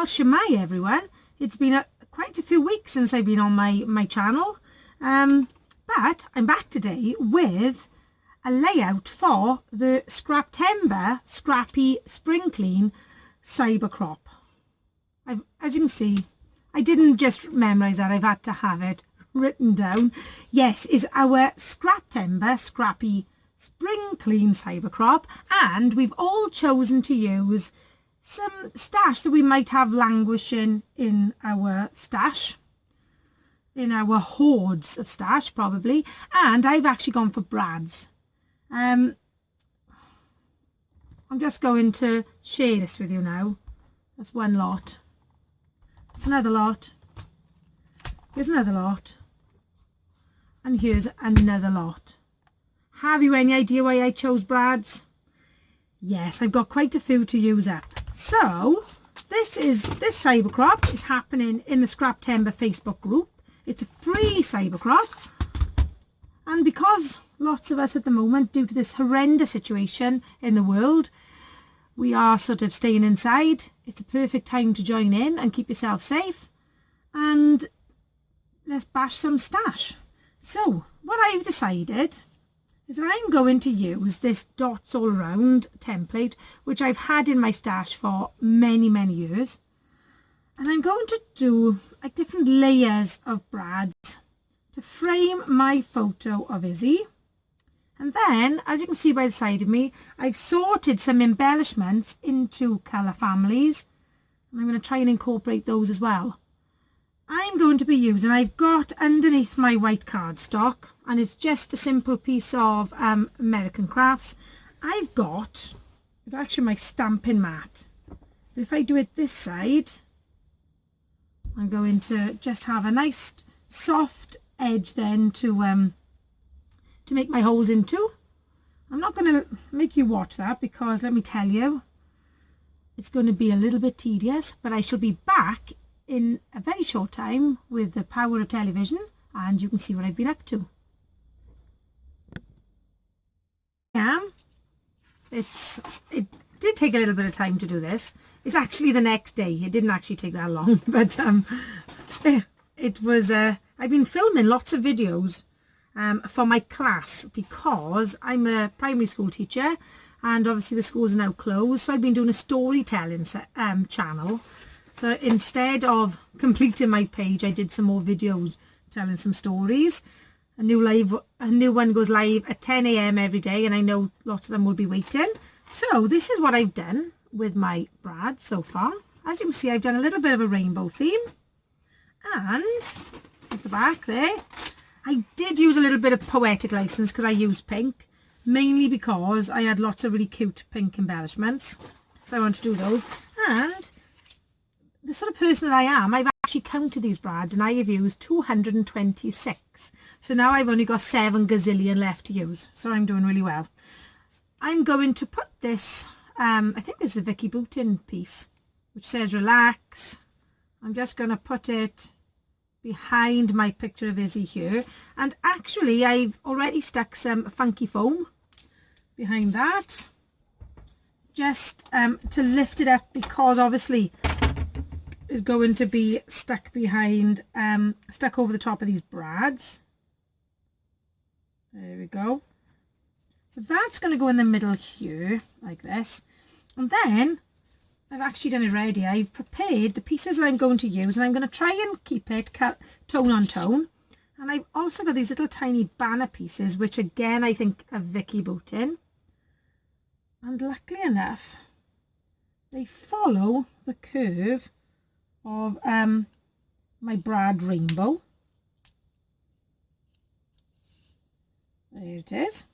Well, Shemai everyone. It's been quite a few weeks since I've been on my channel. But I'm back today with a layout for the Scraptember Scrappy Spring Clean Cyber Crop. As you can see, I didn't just memorize that, I've had to have it written down. Yes, is our Scraptember Scrappy Spring Clean Cyber Crop, and we've all chosen to use some stash that we might have languishing in our stash, in our hoards of stash probably, and I've actually gone for brads. I'm just going to share this with you now. That's one lot. That's another lot. Here's another lot. And here's another lot. Have you any idea why I chose brads? Yes, I've got quite a few to use up. So this cyber crop is happening in the Scraptember Facebook group. It's a free cyber crop, and because lots of us at the moment, due to this horrendous situation in the world, we are sort of staying inside, it's a perfect time to join in and keep yourself safe, and let's bash some stash. So what I've decided is that I'm going to use this dots all around template, which I've had in my stash for many years, and I'm going to do like different layers of brads to frame my photo of Izzy. And then, as you can see by the side of me, I've sorted some embellishments into colour families, and I'm going to try and incorporate those as well. I'm going to be using, I've got underneath my white cardstock, and it's just a simple piece of American Crafts. It's actually my stamping mat. But if I do it this side, I'm going to just have a nice soft edge then to make my holes into. I'm not going to make you watch that because let me tell you, it's going to be a little bit tedious, but I shall be back in a very short time with the power of television, and you can see what I've been up to. It did take a little bit of time to do this. It's actually the next day. It didn't actually take that long, but it was I've been filming lots of videos for my class because I'm a primary school teacher, and obviously the schools are now closed, so I've been doing a storytelling channel. So instead of completing my page, I did some more videos telling some stories. A new one goes live at 10 AM every day, and I know lots of them will be waiting. So this is what I've done with my brad so far. As you can see, I've done a little bit of a rainbow theme, and there's the back there. I did use a little bit of poetic license because I used pink, mainly because I had lots of really cute pink embellishments, so I want to do those. And the sort of person that I am, I've actually counted these brads and I have used 226. So now I've only got 7 gazillion left to use. So I'm doing really well. I'm going to put this, I think this is a Vicky Boutin piece, which says relax. I'm just going to put it behind my picture of Izzy here. And actually I've already stuck some funky foam behind that, just to lift it up, because obviously is going to be stuck behind, stuck over the top of these brads. There we go. So that's going to go in the middle here, like this. And then I've actually done it ready. I've prepared the pieces that I'm going to use, and I'm going to try and keep it tone on tone. And I've also got these little tiny banner pieces, which again I think are Vicky Boutin. And luckily enough, they follow the curve of my brad rainbow. There it is.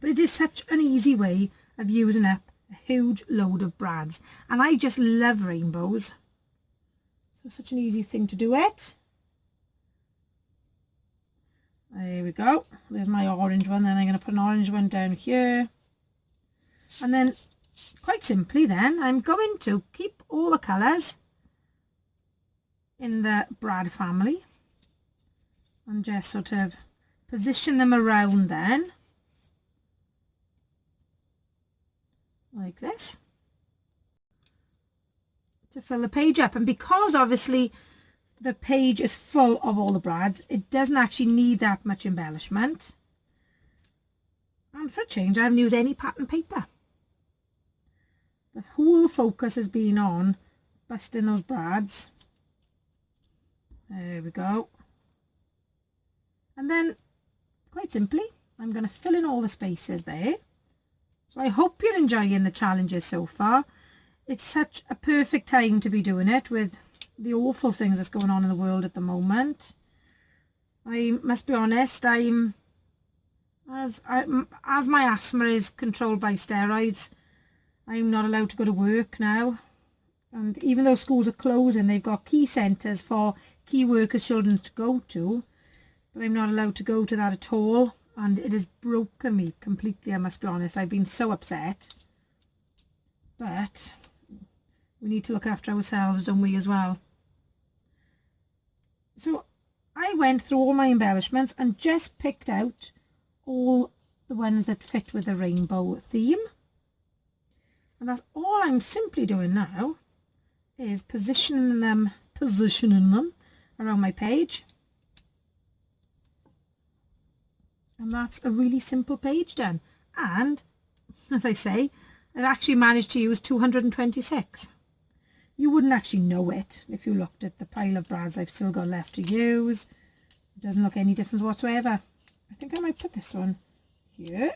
But it is such an easy way of using up a huge load of brads, and I just love rainbows, so such an easy thing to do it. There we go. There's my orange one. Then I'm going to put an orange one down here, and then quite simply then I'm going to keep all the colours in the brad family and just sort of position them around then like this. to fill the page up. And because obviously the page is full of all the brads, it doesn't actually need that much embellishment. And for a change, I haven't used any pattern paper. The whole focus has been on busting those brads. There we go. And then, quite simply, I'm going to fill in all the spaces there. So I hope you're enjoying the challenges so far. It's such a perfect time to be doing it with the awful things that's going on in the world at the moment. I must be honest, as my asthma is controlled by steroids, I'm not allowed to go to work now. And even though schools are closing, they've got key centres for key workers' children to go to. But I'm not allowed to go to that at all. And it has broken me completely, I must be honest. I've been so upset. But we need to look after ourselves, don't we, as well? So I went through all my embellishments and just picked out all the ones that fit with the rainbow theme. And that's all I'm simply doing now, is positioning them around my page. And that's a really simple page done. And, as I say, I've actually managed to use 226. You wouldn't actually know it if you looked at the pile of brads I've still got left to use. It doesn't look any different whatsoever. I think I might put this one here.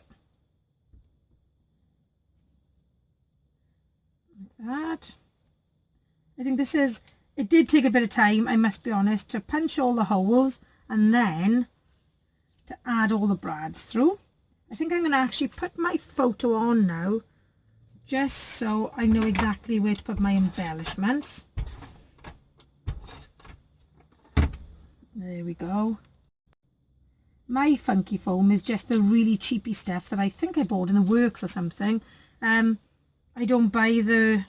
Like that. I think this is, it did take a bit of time, I must be honest, to punch all the holes and then to add all the brads through. I think I'm going to actually put my photo on now, just so I know exactly where to put my embellishments. There we go. My funky foam is just the really cheapy stuff that I think I bought in the works or something. I don't buy the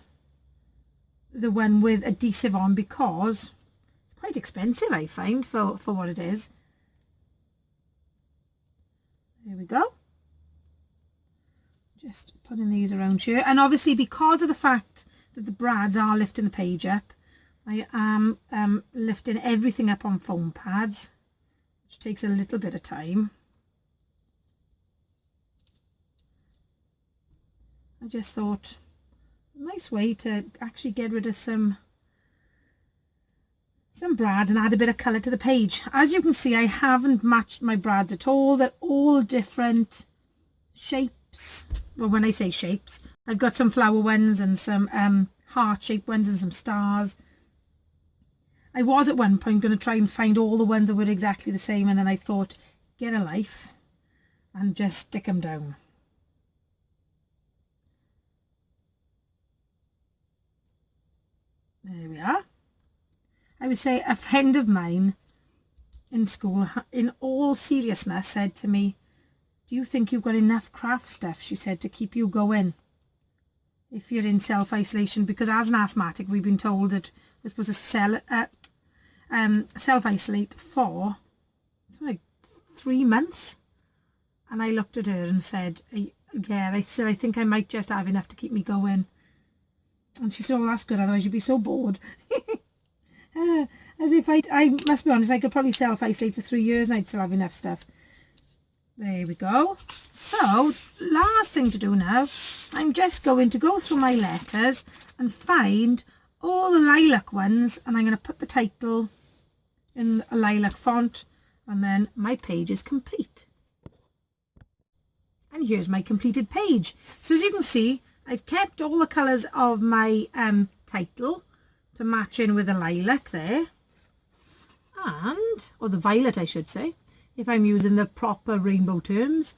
one with adhesive on because it's quite expensive, I find, for what it is. There we go. Just putting these around here. And obviously, because of the fact that the brads are lifting the page up, I am lifting everything up on foam pads, which takes a little bit of time. I just thought, a nice way to actually get rid of some brads and add a bit of colour to the page. As you can see, I haven't matched my brads at all. They're all different shapes. Well, when I say shapes, I've got some flower ones and some heart-shaped ones and some stars. I was at one point going to try and find all the ones that were exactly the same, and then I thought, get a life and just stick them down. There we are. I would say a friend of mine in school, in all seriousness, said to me, do you think you've got enough craft stuff, she said, to keep you going if you're in self-isolation? Because as an asthmatic, we've been told that we're supposed to self-isolate for something like 3 months. And I looked at her and said, yeah, I think I might just have enough to keep me going. And she said, oh, that's good, otherwise you'd be so bored. As if I must be honest, I could probably self-isolate for 3 years and I'd still have enough stuff. There we go. So, last thing to do now, I'm just going to go through my letters and find all the lilac ones, and I'm going to put the title in a lilac font, and then my page is complete. And here's my completed page. So as you can see, I've kept all the colours of my title to match in with the lilac there, or the violet I should say, if I'm using the proper rainbow terms.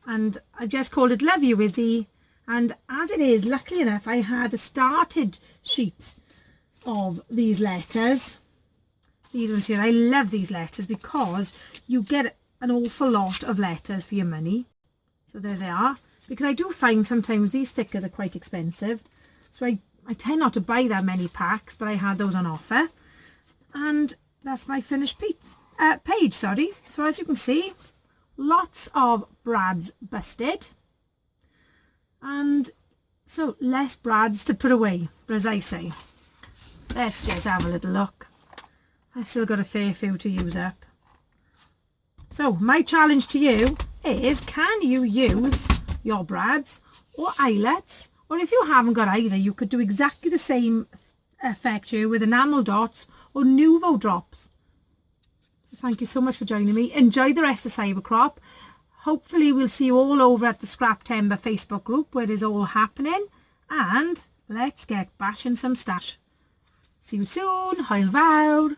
And I've just called it Love You Izzy. And as it is, luckily enough, I had a started sheet of these letters. These ones here, I love these letters because you get an awful lot of letters for your money. So there they are. Because I do find sometimes these stickers are quite expensive. So I tend not to buy that many packs, but I had those on offer. And that's my finished page, sorry. So as you can see, lots of brads busted. And So less brads to put away, but as I say, let's just have a little look. I've still got a fair few to use up. So my challenge to you is, can you use your brads or eyelets? Or if you haven't got either, you could do exactly the same effect here with enamel dots or Nuvo drops. So thank you so much for joining me. Enjoy the rest of Cybercrop. Hopefully we'll see you all over at the Scraptember Facebook group where it is all happening. And let's get bashing some stash. See you soon. Hwyl fawr.